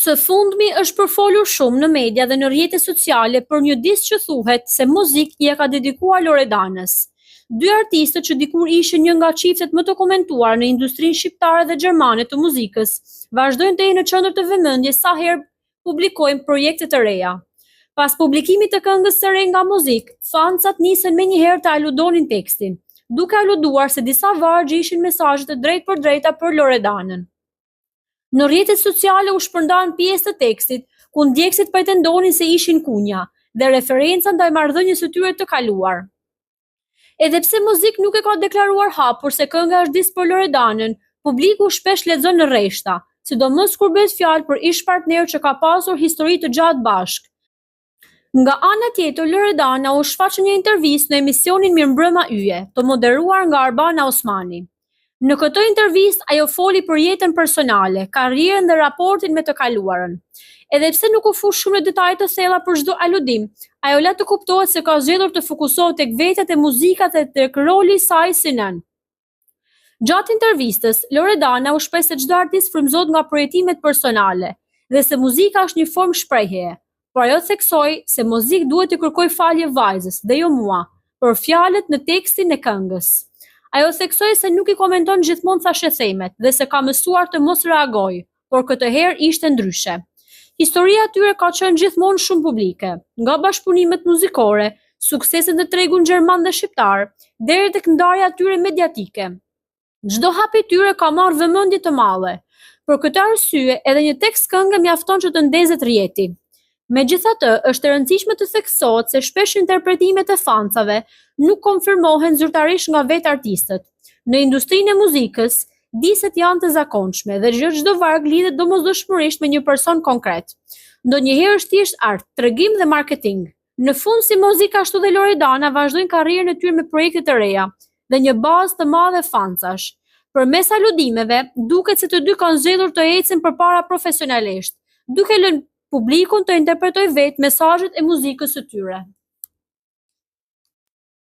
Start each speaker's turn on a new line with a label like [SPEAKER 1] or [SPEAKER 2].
[SPEAKER 1] Së fundmi është përfolur shumë në media dhe në rrjetet sociale për një disk që thuhet se muzikë i ka dedikuar Loredanës. Dy artistët që dikur ishin një nga çiftet më të komentuar në industrinë shqiptare dhe gjermane të muzikës, vazhdojnë të jenë në qendër të vëmendjes sa herë publikojnë projekte të reja. Pas publikimit të këngës së re nga Muzikë, fancat nisën menjëherë të aludonin tekstin, duke aluduar se disa vargje ishin mesazhe të drejtpërdrejta për Loredanën. Në rrjetet sociale u shpërndan pjesë të tekstit, ku ndjekësit pretendonin se ishin kunja dhe referenca ndaj marrëdhënies së tyre të kaluar. Edhe pse Muzikë nuk e ka deklaruar hapur se kënga është disk për Loredanën, publiku shpesh lexon në rreshta, sidomos kur bëhet fjalë për ish partner që ka pasur histori të gjatë bashkë. Nga ana tjetër, Loredana u shfaq në një intervistë në emisionin Mirëmbrëma Yje, të moderuar nga Arbana Osmani. Në këtë intervistë ajo foli për jetën personale, karrierën dhe raportin me të kaluarën. Edhe pse nuk u fush shumë në detaje të thella për çdo aludim, ajo la të kuptohet se ka zgjedhur të fokusohet tek vetët e muzikat dhe tek roli i saj si nën. Gjatë intervistës, Loredana u shpreh se çdo artist frymëzohet nga përjetimet personale dhe se muzika është një formë shprehjeje, por ajo theksoi se Muzikë duhet të kërkojë falje vajzës dhe jo mua për fjalët në tekstin e këngës. Ajo theksoi se nuk i komenton gjithmonë thashëthemet dhe se ka mësuar të mos reagojë, por këtë herë ishte ndryshe. Historia e tyre ka qenë gjithmonë shumë publike, nga bashkëpunimet muzikore, sukseset në tregun gjerman dhe shqiptar, deri tek ndarja e tyre mediatike. Çdo hap i tyre ka marrë vëmendje të madhe. Për këtë arsye, edhe një tekst këngë mjafton që të ndezet rrjeti. Megjithatë, është e rëndësishme të theksohet se shpesh interpretimet e fansave nuk konfirmohen zyrtarisht nga vetë artistët. Në industrinë e muzikës, diset janë të zakonshme dhe çdo varg lidhet domosdoshmërisht me një person konkret. Ndonjëherë është thjesht art, tregim dhe marketing. Në fund, si Muzikë ashtu dhe Loredana vazhdojnë karrierën e tyre me projekte të reja dhe një bazë të madhe fancash. Përmes aludimeve, duket se të dy kanë zgjedhur të ecin përpara profesionalisht, duke lënë publikun të interpretojë vetë mesazhet e muzikës së tyre.